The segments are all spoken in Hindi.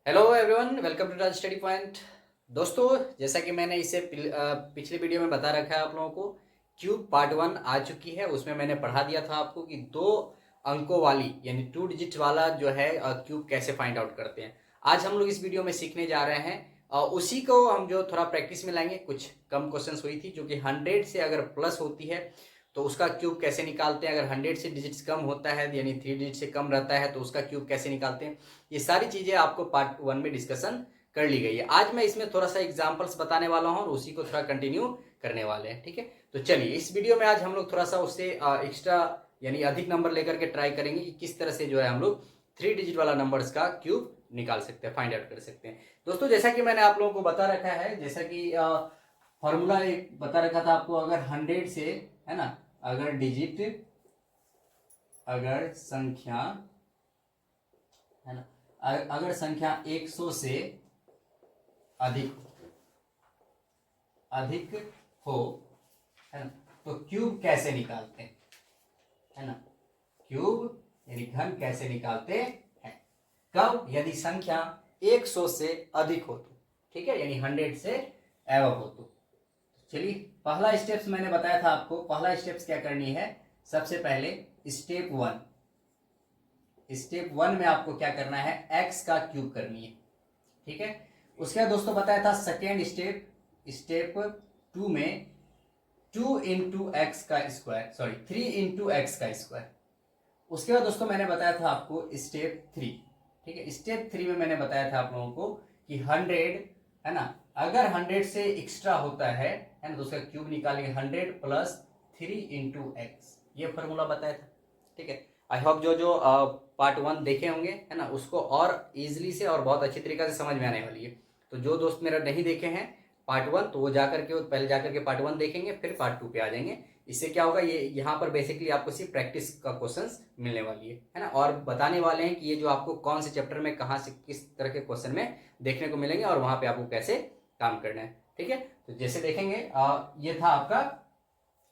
Hello everyone, welcome to Raj study point. दोस्तों, जैसा कि मैंने इसे पिछले वीडियो में बता रखा है आप लोगों को, क्यूब पार्ट 1 आ चुकी है। उसमें मैंने पढ़ा दिया था आपको कि 2 अंकों वाली यानी 2 डिजिट वाला जो है क्यूब कैसे फाइंड आउट करते हैं। आज हम लोग इस वीडियो में सीखने जा रहे हैं। उसी को हम जो थोड़ा प्रैक्टिस में लाएंगे। कुछ कम क्वेश्चंस हुई थी जो कि 100 से अगर प्लस होती है तो उसका क्यूब कैसे निकालते हैं। अगर 100 से डिजिट्स कम होता है यानी 3 डिजिट से कम रहता है तो उसका क्यूब कैसे निकालते हैं। ये सारी चीजें आपको पार्ट 1 में डिस्कशन कर ली गई है। आज मैं इसमें थोड़ा सा एग्जांपल्स बताने वाला हूं और उसी को थोड़ा कंटिन्यू करने वाले हैं। ठीक है, तो चलिए इस वीडियो में आज हम लोग थोड़ा सा उससे एक्स्ट्रा यानी अधिक नंबर लेकर के ट्राई करेंगे कि किस तरह से जो है हम लोग 3 डिजिट वाला नंबर्स का क्यूब निकाल सकते हैं, फाइंड आउट कर सकते हैं। दोस्तों, जैसा कि मैंने आप लोगों को बता रखा है, जैसा कि फॉर्मूला एक बता रखा था आपको, अगर 100 से है ना, अगर संख्या है ना, अगर संख्या 100 से अधिक हो है ना, तो क्यूब कैसे निकालते हैं, है ना। क्यूब यानी घन कैसे निकालते हैं, कब, यदि संख्या 100 से अधिक हो तो, ठीक है, यानी 100 से एवं हो तो। चलिए, पहला स्टेप्स मैंने बताया था आपको। पहला स्टेप्स क्या करनी है, सबसे पहले स्टेप 1 में आपको क्या करना है, एक्स का क्यूब करनी है। ठीक है, उसके बाद दोस्तों बताया था सेकेंड स्टेप 2 में 2 इंटू एक्स का स्क्वायर, सॉरी 3 इंटू एक्स का स्क्वायर। उसके बाद दोस्तों मैंने बताया था आपको स्टेप 3। ठीक है, स्टेप 3 में मैंने बताया था आप लोगों को कि 100 है ना, अगर 100 से एक्स्ट्रा होता है ना, तो उसका क्यूब निकालेंगे 100 प्लस 3 इंटू एक्स। ये फॉर्मूला बताया था। ठीक है, आई होप जो पार्ट 1 देखे होंगे है ना, उसको और इजीली से और बहुत अच्छी तरीके से समझ में आने वाली है। तो जो दोस्त मेरा नहीं देखे हैं पार्ट 1, तो वो पहले जाकर के पार्ट 1 देखेंगे, फिर पार्ट 2 पे आ जाएंगे। इससे क्या होगा, ये यहाँ पर बेसिकली आपको सिर्फ प्रैक्टिस का क्वेश्चंस मिलने वाली है ना, और बताने वाले हैं कि ये जो आपको कौन से चैप्टर में कहाँ से किस तरह के क्वेश्चन में देखने को मिलेंगे और वहां पे आपको कैसे काम करना है। ठीक है, तो जैसे देखेंगे ये था आपका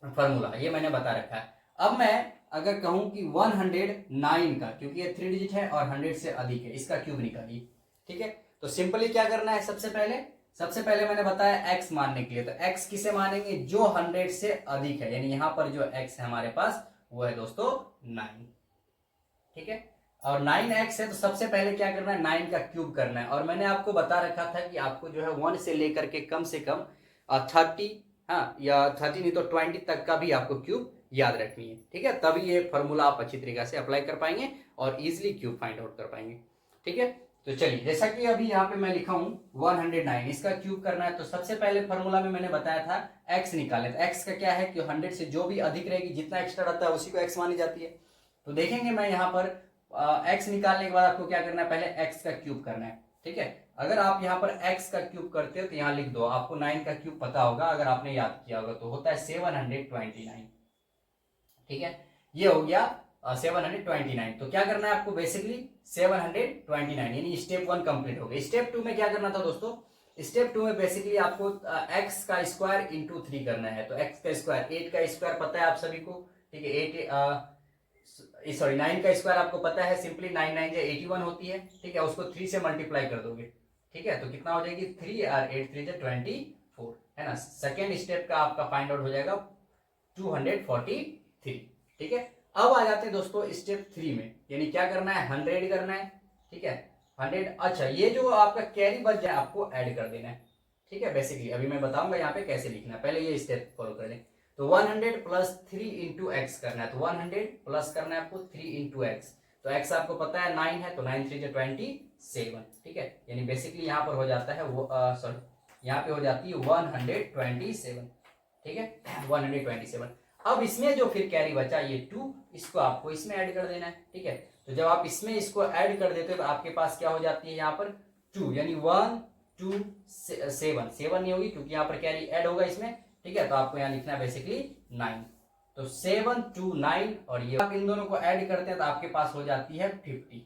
फॉर्मूला, ये मैंने बता रखा है। अब मैं अगर कहूं कि 109 का, क्योंकि ये 3 डिजिट है और 100 से अधिक है, इसका क्यूब निकालिए। ठीक है, तो सिंपली क्या करना है, सबसे पहले मैंने बताया एक्स मानने के लिए, तो एक्स किसे मानेंगे, जो 100 से अधिक है, यानी यहां पर जो एक्स है हमारे पास वो है दोस्तों 9। ठीक है, और 9x है तो सबसे पहले क्या करना है, 9 का क्यूब करना है। और मैंने आपको बता रखा था कि आपको जो है 1 से लेकर के कम से कम 30, हाँ, या 30 नहीं तो 20 तक का भी आपको क्यूब याद रखनी है। ठीक है, तभी ये फॉर्मूला आप अच्छी तरीके से अप्लाई कर पाएंगे और इजिली क्यूब फाइंड आउट कर पाएंगे। ठीक है, तो चलिए, जैसा कि अभी यहाँ पे मैं लिखा हूं 109, इसका क्यूब करना है। तो सबसे पहले फॉर्मूला में मैंने बताया था एक्स निकाले, तो एक्स का क्या है कि 100 से जो भी अधिक रहेगी, जितना एक्स्ट्रा रहता है उसी को एक्स मानी जाती है। तो देखेंगे मैं यहाँ पर एक्स निकालने के बाद आपको क्या करना है, पहले एक्स का क्यूब करना है। ठीक है, अगर आप यहाँ पर एक्स का क्यूब करते हो तो यहाँ लिख दो, आपको 9 का क्यूब पता होगा, अगर आपने याद किया होगा तो होता है 729। ठीक है, ये हो गया 729। तो क्या करना है आपको, बेसिकली 729, यानी स्टेप 1 कंप्लीट हो गया। स्टेप 2 में क्या करना था दोस्तों, स्टेप 2 में बेसिकली आपको एक्स का स्क्वायर इंटू 3 करना है। तो एक्स का स्क्वायर, 8 का स्क्वायर पता है आप सभी को। ठीक है, 9 का स्क्वायर आपको पता है, सिंपली 9 9 जो 81 होती है। ठीक है, उसको 3 से मल्टीप्लाई कर दोगे। ठीक है, तो कितना हो जाएगी, 3 और 8 3 24 है ना। सेकेंड स्टेप का आपका फाइंड आउट हो जाएगा 243। ठीक है, अब आ जाते हैं दोस्तों स्टेप 3 में, यानी क्या करना है, 100 करना है। ठीक है, 100, अच्छा, ये जो आपका कैरी बच जाए आपको ऐड कर देना है। ठीक है, बेसिकली अभी मैं बताऊंगा यहाँ पे कैसे लिखना है, पहले ये स्टेप फॉलो कर लें। तो 100 प्लस 3 इंटू एक्स करना है, तो 100 प्लस करना है आपको 3 इंटू एक्स। तो एक्स आपको पता है 9 है, तो 9 3 27। ठीक है, यानी बेसिकली यहाँ पर हो जाता है वो, सॉरी, यहाँ पे हो जाती है 127। ठीक है, 127। अब इसमें जो फिर कैरी बचा ये 2, इसको आपको इसमें ऐड कर देना है। ठीक है, तो जब आप इसमें इसको ऐड कर देते हो तो आपके पास क्या हो जाती है, यहाँ पर 2, यानी 1 2 7 नहीं होगी क्योंकि यहाँ पर कैरी ऐड होगा इसमें। ठीक है, तो आपको यहाँ लिखना है बेसिकली 9। तो 7 2 9, और ये आप इन दोनों को ऐड करते हैं तो आपके पास हो जाती है 50।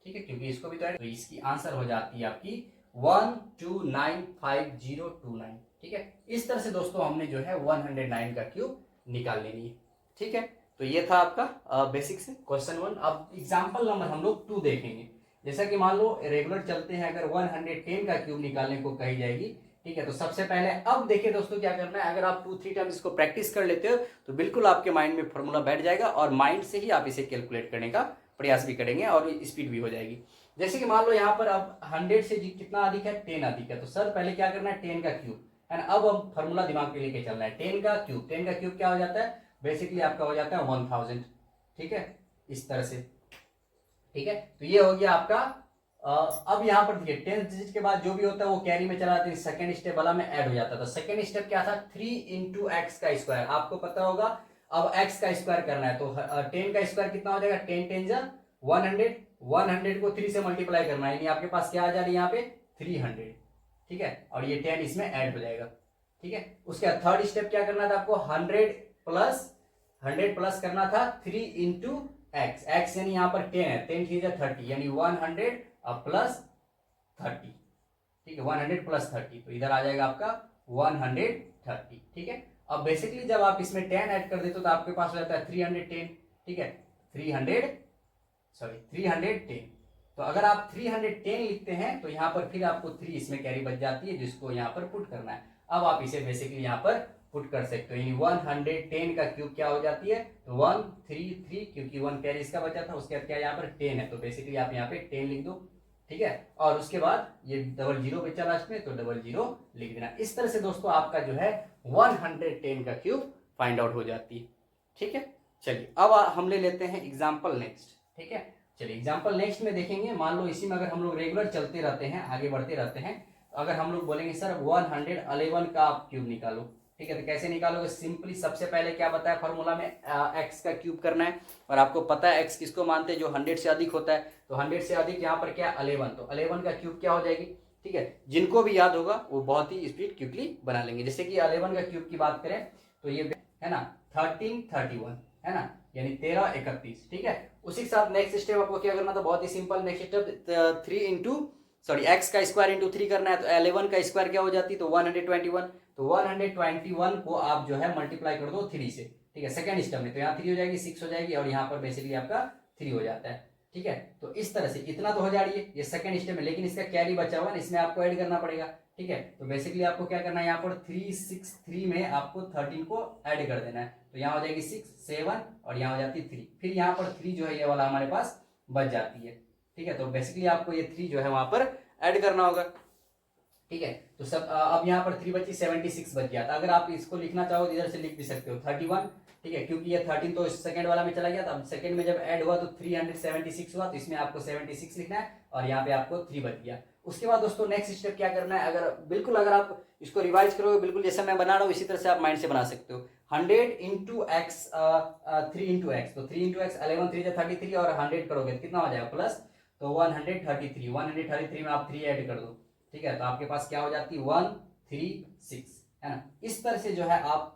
ठीक है, क्योंकि इसको भी तो ऐड, तो इसकी आंसर हो जाती है आपकी 12955029। ठीक है, इस तरह से दोस्तों हमने जो है 109 का क्यूब निकाल लेनी है। ठीक है, तो ये था आपका बेसिक से क्वेश्चन 1। अब एग्जाम्पल नंबर हम लोग 2 देखेंगे। जैसा कि मान लो रेगुलर चलते हैं, अगर 110 का क्यूब निकालने को कही जाएगी, ठीक है, तो सबसे पहले अब देखिए दोस्तों क्या करना है, अगर आप 2-3 टाइम्स इसको प्रैक्टिस कर लेते हो तो बिल्कुल आपके माइंड में फॉर्मूला बैठ जाएगा और माइंड से ही आप इसे कैलकुलेट करने का प्रयास भी करेंगे और स्पीड भी हो जाएगी। जैसे कि मान लो यहाँ पर अब 100 से कितना अधिक है, 10 अधिक है, तो सर पहले क्या करना है, 10 का क्यूब है ना। अब हम फॉर्मूला दिमाग पे लेके चलना है, 10 का क्यूब, 10 का क्यूब क्या हो जाता है, बेसिकली आपका हो जाता है 1000, ठीक है, इस तरह से, ठीक है। तो ये हो गया आपका। अब यहाँ पर देखिए 10 डिजिट के बाद जो भी होता है वो कैरी में चला जाता है, सेकंड स्टेप वाला में ऐड हो जाता है। तो सेकंड स्टेप क्या था, 3 इंटू एक्स का स्क्वायर, आपको पता होगा। अब एक्स का स्क्वायर करना है तो 10 का स्क्वायर कितना हो जाएगा, 10 10 जा 100, 100 को 3 से मल्टीप्लाई करना है, यानी आपके पास क्या आ जा रही है यहाँ पे 300, ठीक है, और ये 10 इसमें ऐड हो जाएगा, ठीक है। उसके बाद थर्ड स्टेप क्या करना था आपको, 100 प्लस करना था 3 इंटू एक्स, एक्स यानी यहाँ पर 10 है, 10 3 30, यानी 100 प्लस 30, ठीक है, 100 प्लस 30, तो इधर आ जाएगा आपका 130, ठीक है। अब बेसिकली जब आप इसमें 10 ऐड कर देते हो तो आपके पास हो जाता है 310, ठीक है, 310। तो अगर आप 310 लिखते हैं तो यहाँ पर फिर आपको 3 इसमें कैरी बच जाती है, जिसको यहाँ पर पुट करना है। अब आप इसे बेसिकली यहाँ पर पुट कर सकते हो, यानी 110 का क्यूब क्या हो जाती है, तो 133, क्योंकि 1 कैरी इसका बचा था, उसके बाद क्या यहाँ पर 10 है, तो बेसिकली आप यहाँ पे 10 लिख दो, ठीक है। और उसके बाद ये 00 बचा लास्ट में, तो 00 लिख देना। इस तरह से दोस्तों आपका जो है 110 का क्यूब फाइंड आउट हो जाती है, ठीक है। चलिए अब हम ले लेते हैं एग्जाम्पल नेक्स्ट, ठीक है। चलिए एग्जाम्पल नेक्स्ट में देखेंगे, मान लो इसी में अगर हम लोग रेगुलर चलते रहते हैं, आगे बढ़ते रहते हैं, तो अगर हम लोग बोलेंगे सर 111 का आप क्यूब निकालो, ठीक है, तो कैसे निकालोगे, सिंपली सबसे पहले क्या बताया फॉर्मूला में, एक्स का क्यूब करना है, और आपको पता है एक्स किसको मानते हैं, जो 100 से अधिक होता है, तो 100 से अधिक यहाँ पर क्या 11, तो 11 का क्यूब क्या हो जाएगी, ठीक है। जिनको भी याद होगा वो बहुत ही स्पीड क्विकली बना लेंगे। जैसे कि 11 का क्यूब की बात करें तो ये है ना 1331, है ना, यानी 1331, ठीक है। उसी के साथ नेक्स्ट स्टेप आपको क्या करना था, बहुत ही simple, next step 3 into x का स्क्वायर इंटू 3 करना है, तो 11 का स्क्वायर क्या हो जाती है, तो 121, तो 121 को आप जो है मल्टीप्लाई कर दो 3 से, ठीक है, सेकंड स्टेप में, तो यहाँ 3 हो जाएगी, 6 हो जाएगी, और यहाँ पर बेसिकली आपका 3 हो जाता है, ठीक है। तो इस तरह से इतना तो हो जा रही है ये सेकंड स्टेप में, लेकिन इसका कैरी बचा हुआ ना, इसमें आपको ऐड करना पड़ेगा, ठीक है। तो बेसिकली आपको क्या करना है, यहाँ पर 363 में आपको 13 को ऐड कर देना है, तो यहाँ हो जाएगी 6 7 और यहाँ हो जाती है 3, फिर यहाँ पर 3 जो है ये वाला हमारे पास बच जाती है, ठीक है। तो बेसिकली आपको ये 3 जो है वहां पर ऐड करना होगा, ठीक है। तो सब अब यहाँ पर 3 बची, 76 बच गया था। अगर आप इसको लिखना चाहो तो इधर से लिख भी सकते हो 31, ठीक है, क्योंकि ये 13 तो सेकंड वाला में चला गया था, अब सेकंड में जब ऐड हुआ तो 376 हुआ, तो इसमें आपको 76 लिखना है और यहाँ पे आपको 3 बच गया। उसके बाद दोस्तों नेक्स्ट स्टेप क्या करना है, अगर आप इसको रिवाइज करोगे बिल्कुल जैसे मैं बना रहा हूँ इसी तरह से आप माइंड से बना सकते हो। 100 इंटू एक्स 3 इंटू एक्स, तो 3 इंटू एक्स 11 3 33 और 100 करोगे तो कितना हो जाएगा प्लस, तो 133 में आप 3 ऐड कर दो, ठीक है, तो आपके पास क्या हो जाती है 136, है ना। इस तरह से जो है आप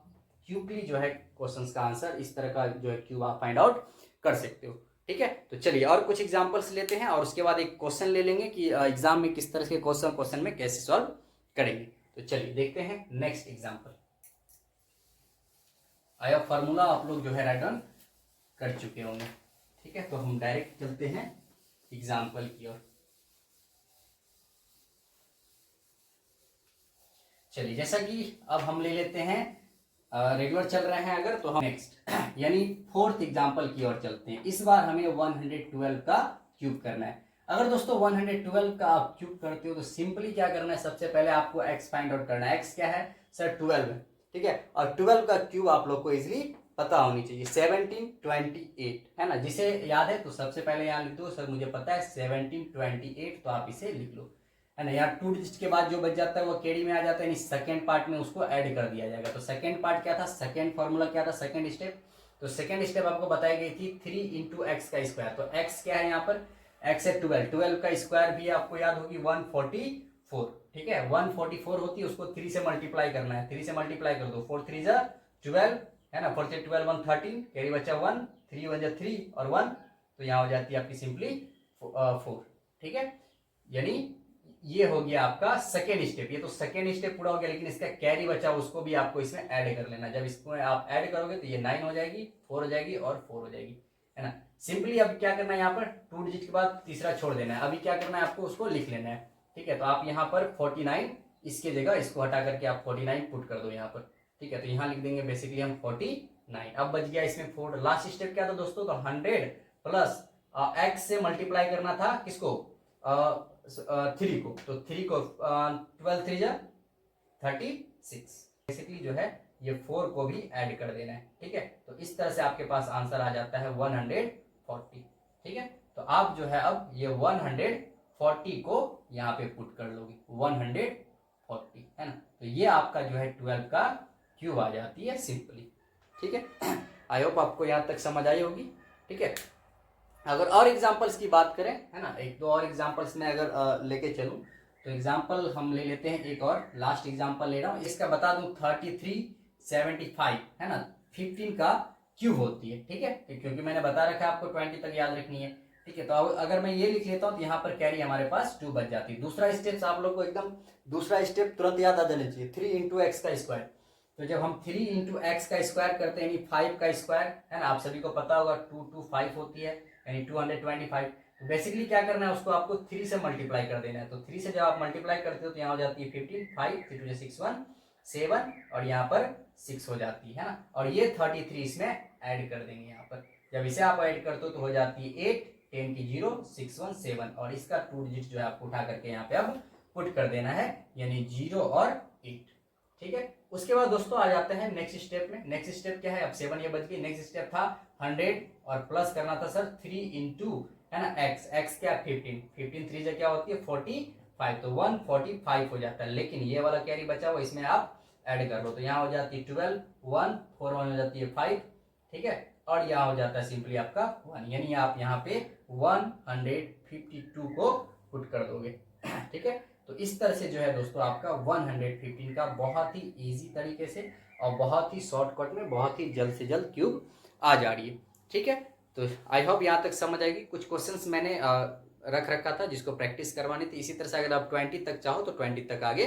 क्यूबली जो है क्वेश्चंस का आंसर इस तरह का जो है क्यूब आप फाइंड आउट कर सकते हो, ठीक है। तो चलिए और कुछ एग्जांपल्स लेते हैं और उसके बाद एक क्वेश्चन ले लेंगे कि एग्जाम में किस तरह के क्वेश्चन में कैसे सॉल्व करेंगे। तो चलिए देखते हैं नेक्स्ट एग्जाम्पल। आया फार्मूला आप लोग जो है राइट डाउन कर चुके होंगे, ठीक है। तो हम डायरेक्ट चलते हैं एग्जाम्पल की ओर। चलिए जैसा कि अब हम ले लेते हैं रेगुलर चल रहे हैं अगर, तो हम नेक्स्ट यानी फोर्थ एग्जाम्पल की ओर चलते हैं। इस बार हमें 112 का क्यूब करना है। अगर दोस्तों 112 का आप क्यूब करते हो तो सिंपली क्या करना है, सबसे पहले आपको एक्स फाइंड आउट करना है। एक्स क्या है सर 12 है, ठीक है, और 12 का क्यूब आप लोग को इजिली पता होनी चाहिए 1728, है ना। जिसे याद है तो सबसे पहले यहाँ लिख दो सर मुझे पता है 1728, तो आप इसे लिख लो, है ना। यहाँ 2 डिजिट के बाद जो बच जाता है वो कैरी में आ जाता है, यानी सेकंड पार्ट में उसको ऐड कर दिया जाएगा। तो सेकंड पार्ट क्या था, सेकंड फॉर्मूला क्या था, सेकंड स्टेप, तो सेकंड स्टेप आपको बताई गई थी 3 इंटू एक्स का स्क्वायर। तो एक्स क्या है यहाँ पर, एक्स है 12 का स्क्वायर भी आपको याद होगी 144, ठीक है, 144 होती है, उसको 3 से मल्टीप्लाई करना है, 3 से मल्टीप्लाई कर दो, 4 3 12, है ना, 4 से 12 113, कैरी बचा 1, 3 1 3 और 1, तो यहाँ हो जाती है आपकी सिंपली 4, ठीक है। यानी ये हो गया आपका सेकेंड स्टेप। ये तो सेकेंड स्टेप पूरा हो गया, लेकिन इसका कैरी बचा उसको भी आपको इसमें ऐड कर लेना। जब इसको आप ऐड करोगे तो ये 9 हो जाएगी, 4 हो जाएगी और 4 हो जाएगी, है ना। सिंपली अब क्या करना है, यहाँ पर 2 डिजिट के बाद तीसरा छोड़ देना है। अभी क्या करना है आपको, उसको लिख लेना है, ठीक है। तो आप यहाँ पर 49 इसके जगह इसको हटा करके आप 49 पुट कर दो यहाँ पर, ठीक है। तो यहाँ लिख देंगे बेसिकली हम 49। अब बच गया इसमें 4। लास्ट स्टेप क्या था दोस्तों, तो 100 प्लस एक्स से मल्टीप्लाई करना था किसको, 3 को। तो 3 को 12 3 जा 36, बेसिकली जो है ये 4 को भी ऐड कर देना है, ठीक है। तो इस तरह से आपके पास आंसर आ जाता है 140, ठीक है। तो आप जो है अब ये 140 को यहाँ पे पुट कर लोगे, 140, है ना। तो ये आपका जो है 12 का क्यूब आ जाती है सिंपली, ठीक है। आई होप आपको यहाँ तक समझ आई होगी, ठीक है। अगर और एग्जांपल्स की बात करें, है ना, एक दो और एग्जांपल्स में अगर लेके चलूं, तो एग्जांपल हम ले लेते हैं। एक और लास्ट एग्जांपल ले रहा हूं, इसका बता दूं 3375, है ना, 15 का क्यूब होती है, ठीक है। क्योंकि मैंने बता रखा है आपको 20 तक याद रखनी है, ठीक है। तो अगर मैं ये लिख लेता हूं तो यहाँ पर कैरी हमारे पास 2 बच जाती है। दूसरा स्टेप आप लोग को एकदम दूसरा स्टेप तुरंत याद आ जाना चाहिए, 3 इंटू एक्स का स्क्वायर। तो जब हम 3 इंटू एक्स का स्क्वायर करते हैं, यानी 5 का स्क्वायर, है ना, आप सभी को पता होगा 2 2 5 होती है, यानी 225। तो बेसिकली क्या करना है, उसको आपको 3 से मल्टीप्लाई कर देना है। तो 3 से जब आप मल्टीप्लाई करते हो तो यहाँ हो जाती है 15, 5 3 2 6 1 7, और यहाँ पर 6 हो जाती है ना। और ये 33 इसमें ऐड कर देंगे यहाँ पर। जब इसे आप ऐड करते हो तो हो जाती है 8 10 की 0 6 1 7, और इसका 2 डिजिट जो है आपको उठा करके यहाँ पे अब पुट कर देना है, यानी 0 और 8, ठीक है। उसके बाद दोस्तों आ जाते हैं नेक्स्ट स्टेप में। नेक्स्ट स्टेप क्या है, अब 7 ये बच गई। नेक्स्ट स्टेप था 100 और प्लस करना था सर 3 इंटू, है ना, एक्स क्या 15 3 से क्या होती है 45, तो 145 हो जाता है। लेकिन ये वाला कैरी बचा हुआ, इसमें आप ऐड कर लो, तो यहाँ हो जाती है 12 1 4 1 हो जाती है 5, ठीक है। और यहाँ हो जाता है सिंपली आपका 1, यानी आप यहाँ पे 152 को पुट कर दोगे, ठीक है। तो इस तरह से जो है दोस्तों आपका 115 का बहुत ही इजी तरीके से और बहुत ही शॉर्टकट में बहुत ही जल्द से जल्द क्यूब आ जा रही है, ठीक है। तो आई होप यहाँ तक समझ आएगी। कुछ क्वेश्चंस मैंने रख रखा था जिसको प्रैक्टिस करवानी थी। इसी तरह से अगर आप 20 तक चाहो तो 20 तक आगे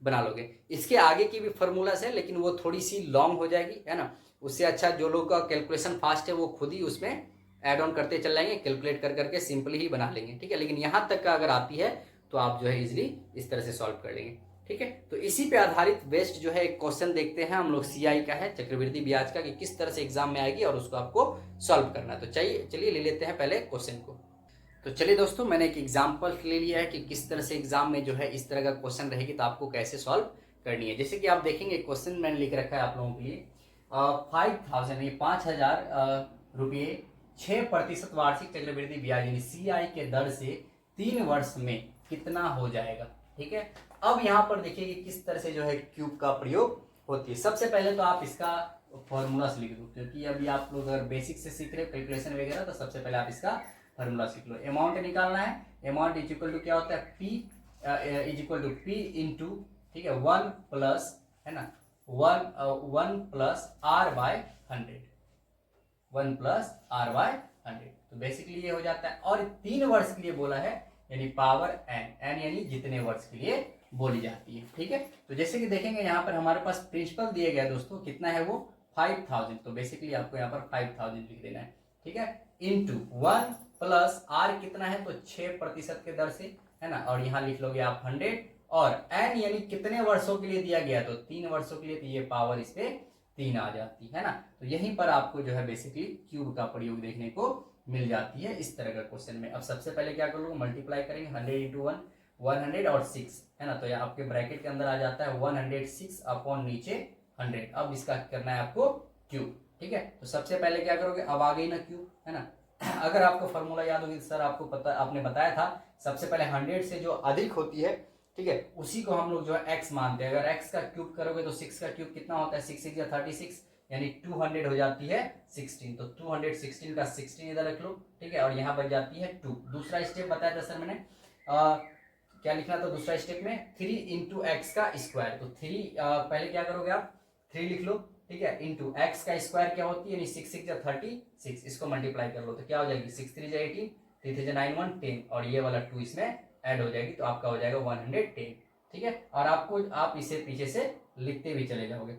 बना लोगे। इसके आगे की भी फॉर्मूलाज है, लेकिन वो थोड़ी सी लॉन्ग हो जाएगी, है ना। उससे अच्छा जो लोग का कैलकुलेशन फास्ट है वो खुद ही उसमें ऐड ऑन करते चल जाएंगे, कैलकुलेट कर करके सिंपली ही बना लेंगे, ठीक है। लेकिन यहाँ तक का अगर आती है तो आप जो है इजिली इस तरह से सॉल्व कर लेंगे, ठीक है। तो इसी पे आधारित बेस्ट जो है एक क्वेश्चन देखते हैं हम लोग, सीआई का है, चक्रवृद्धि ब्याज का, कि किस तरह से एग्जाम में आएगी और उसको आपको सॉल्व करना है। तो चलिए ले लेते हैं पहले क्वेश्चन को। तो चलिए दोस्तों, मैंने एक एग्जाम्पल ले लिया है कि किस तरह से एग्जाम में जो है इस तरह का क्वेश्चन रहेगी तो आपको कैसे सॉल्व करनी है। जैसे कि आप देखेंगे क्वेश्चन मैंने लिख रखा है आप लोगों के लिए, 5000 रुपये 6% वार्षिक चक्रवृद्धि ब्याज यानी सीआई के दर से 3 वर्ष में कितना हो जाएगा, ठीक है। अब यहाँ पर देखिए कि किस तरह से जो है क्यूब का प्रयोग होती है। सबसे पहले तो आप इसका फॉर्मूला लिख दो, क्योंकि अभी आप लोग अगर बेसिक से सीख रहे हो कैलकुलेशन वगैरह, तो सबसे पहले आप इसका फॉर्मूला सीख लो। अमाउंट निकालना है, अमाउंट इज इक्वल टू क्या होता है, P is equal to P into, ठीक है, 1 प्लस, है ना, 1 plus R by 100, 1 plus R by 100। तो बेसिकली ये हो जाता है। और 3 वर्ष के लिए बोला है, यानी पावर एन यानी जितने वर्ष के लिए बोली जाती है, ठीक है। तो जैसे कि देखेंगे यहाँ पर हमारे पास प्रिंसिपल दिया गया दोस्तों, कितना है वो 5000। तो बेसिकली आपको यहाँ पर 5000 लिख देना है, ठीक है, इंटू 1 प्लस आर कितना है तो 6% के दर से, है ना। और यहाँ लिख लोगे आप 100, और एन यानी कितने वर्षों के लिए दिया गया तो 3 वर्षों के लिए, तो ये पावर इस पे 3 आ जाती है ना। तो यहीं पर आपको जो है बेसिकली क्यूब का प्रयोग देखने को मिल जाती है इस तरह का क्वेश्चन में। अब सबसे पहले क्या कर लो, मल्टीप्लाई करेंगे 100 इंटू 1 100 और 6, है ना। तो यहाँ आपके ब्रैकेट के अंदर आ जाता है 106 अपॉन नीचे 100। अब इसका करना है आपको क्यूब, ठीक है। तो सबसे पहले क्या करोगे, अब आ गई ना क्यूब, है ना। अगर आपको फॉर्मूला याद होगी सर आपको पता, आपने बताया था सबसे पहले 100 से जो अधिक होती है, ठीक है, उसी को हम लोग जो है x मानते हैं। अगर x का क्यूब करोगे तो 6 का क्यूब कितना होता है, 6 6 या 36, यानी 200 हो जाती है 16। तो 216 का 16 इधर रख लो, ठीक है, और यहाँ बच जाती है 2। दूसरा स्टेप बताया था सर मैंने, क्या लिखना था दूसरा स्टेप में, 3 इंटू एक्स का स्क्वायर। तो 3 पहले क्या करोगे आप 3 लिख लो, ठीक है, इंटू एक्स का स्क्वायर क्या होती है, यानी 6 6 या 36, इसको मल्टीप्लाई कर लो तो क्या हो जाएगी 6 3 या 18, 3 3 9 1 10, और ये वाला 2 इसमें ऐड हो जाएगी, तो आपका हो जाएगा 110, ठीक है। और आपको आप इसे पीछे से लिखते भी चले जाओगे,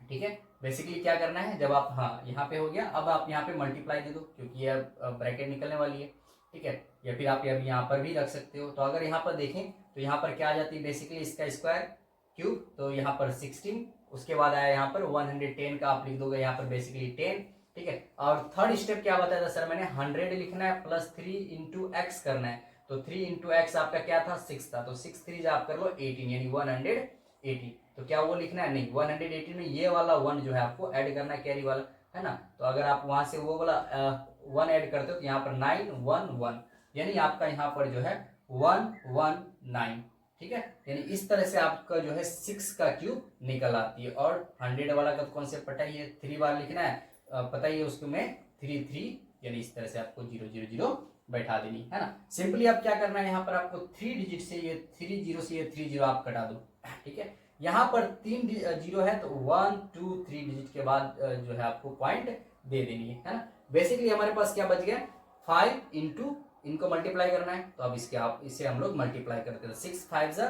ठीक है। बेसिकली क्या करना है, जब आप, हाँ यहाँ पे हो गया, अब आप यहाँ पे मल्टीप्लाई दे दो क्योंकि ये ब्रैकेट निकलने वाली है, ठीक है। या फिर आप यहाँ पर भी रख सकते हो। तो अगर यहाँ पर देखें तो यहाँ पर क्या आ जाती है बेसिकली इसका स्क्वायर क्यूब, तो यहाँ पर 16, उसके बाद आया यहाँ पर 110 का आप लिख दोगे यहाँ पर बेसिकली 10, ठीक है। और थर्ड स्टेप क्या बताया था सर मैंने, 100 लिखना है प्लस 3 इंटू एक्स करना है। तो 3 इंटू एक्स आपका क्या था, 6 था, तो 6 3 आप कर लो 18 यानी 180। तो क्या वो लिखना है, नहीं, 180 में ये वाला 1 जो है आपको ऐड करना है, कैरी वाला, है ना। तो अगर आप वहां से वो वाला 1 ऐड करते हो तो यहाँ पर 911 यानी आपका यहाँ पर जो है 119, ठीक है। यानी इस तरह से आपका जो है 6 का क्यूब निकल आती है। और 100 वाला का कॉन्सेप्ट पता ही है, 3 बार लिखना है, पता ही है उसको में 3 यानी इस तरह से आपको 000 बैठा देनी है ना। सिंपली आप क्या करना है, यहाँ पर आपको 3 डिजिट से ये 30 से ये 30 आप कटा दो, ठीक है। यहाँ पर 3 जीरो है तो 1 2 3 डिजिट के बाद जो है आपको पॉइंट दे देनी है ना। बेसिकली हमारे पास क्या बच गया, 5 इंटू इनको मल्टीप्लाई करना है, तो अब इसके आप इसे हम लोग मल्टीप्लाई करते हैं। 6 5 जा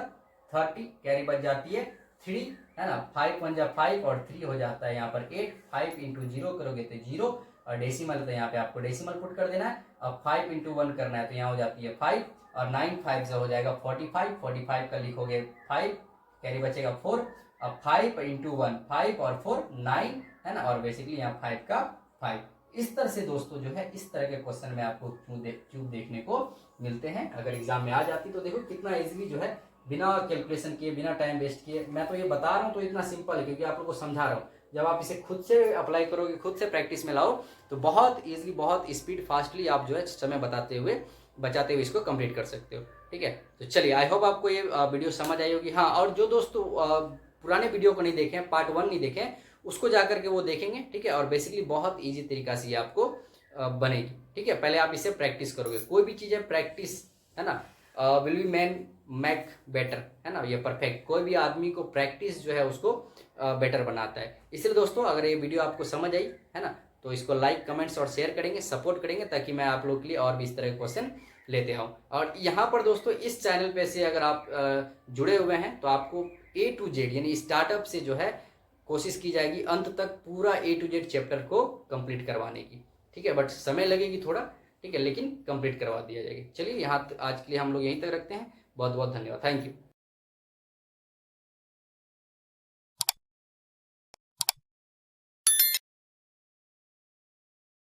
30, कैरी बच जाती है 3, है ना। 5 1 जा 5 और 3 हो जाता है यहाँ पर 8। 5 इंटू 0 करोगे तो 0, और डेसिमल तो यहाँ पे आपको डेसिमल पुट कर देना है। अब 5 इंटू 1 करना है तो यहाँ हो जाती है 5, और 9 5 से हो जाएगा 45। 45 का लिखोगे 5, कैरी बचेगा 4। अब 5 इंटू 1 5 और 4 9, है ना। और बेसिकली यहाँ 5 का 5। इस तरह से दोस्तों जो है इस तरह के क्वेश्चन में आपको क्यूब देखने को मिलते हैं। अगर एग्जाम में आ जाती तो देखो कितना इजीली जो है बिना कैलकुलेशन किए, बिना टाइम वेस्ट किए, मैं तो ये बता रहा हूँ तो इतना सिंपल है क्योंकि आप लोगों को समझा रहा हूँ। जब आप इसे खुद से अप्लाई करोगे, खुद से प्रैक्टिस में लाओ, तो बहुत इजीली, बहुत स्पीड, फास्टली आप जो है समय बचाते हुए इसको कंप्लीट कर सकते हो, ठीक है। तो चलिए, आई होप आपको ये वीडियो समझ आई होगी। हाँ, और जो दोस्तों पुराने वीडियो को नहीं देखे, पार्ट 1 नहीं देखे, उसको जाकर के वो देखेंगे, ठीक है। और बेसिकली बहुत ईजी तरीका से ये आपको बनेगी, ठीक है। पहले आप इसे प्रैक्टिस करोगे, कोई भी चीज़ है प्रैक्टिस, है ना, will be man make better, है ना, ये परफेक्ट। कोई भी आदमी को प्रैक्टिस जो है उसको बेटर बनाता है। इसलिए दोस्तों अगर ये वीडियो आपको समझ आई, है ना, तो इसको लाइक, कमेंट्स और शेयर करेंगे, सपोर्ट करेंगे, ताकि मैं आप लोग के लिए और भी इस तरह के क्वेश्चन लेते आऊँ। और यहाँ पर दोस्तों इस चैनल पे से अगर आप जुड़े हुए हैं तो आपको A to Z यानी स्टार्टअप से जो है कोशिश की जाएगी अंत तक पूरा A to Z चैप्टर को कंप्लीट करवाने की, ठीक है। बट समय लगेगी थोड़ा, ठीक है, लेकिन कंप्लीट करवा दिया जाएगी। चलिए, यहाँ आज के लिए हम लोग यहीं तक रखते हैं। बहुत बहुत धन्यवाद, थैंक यू।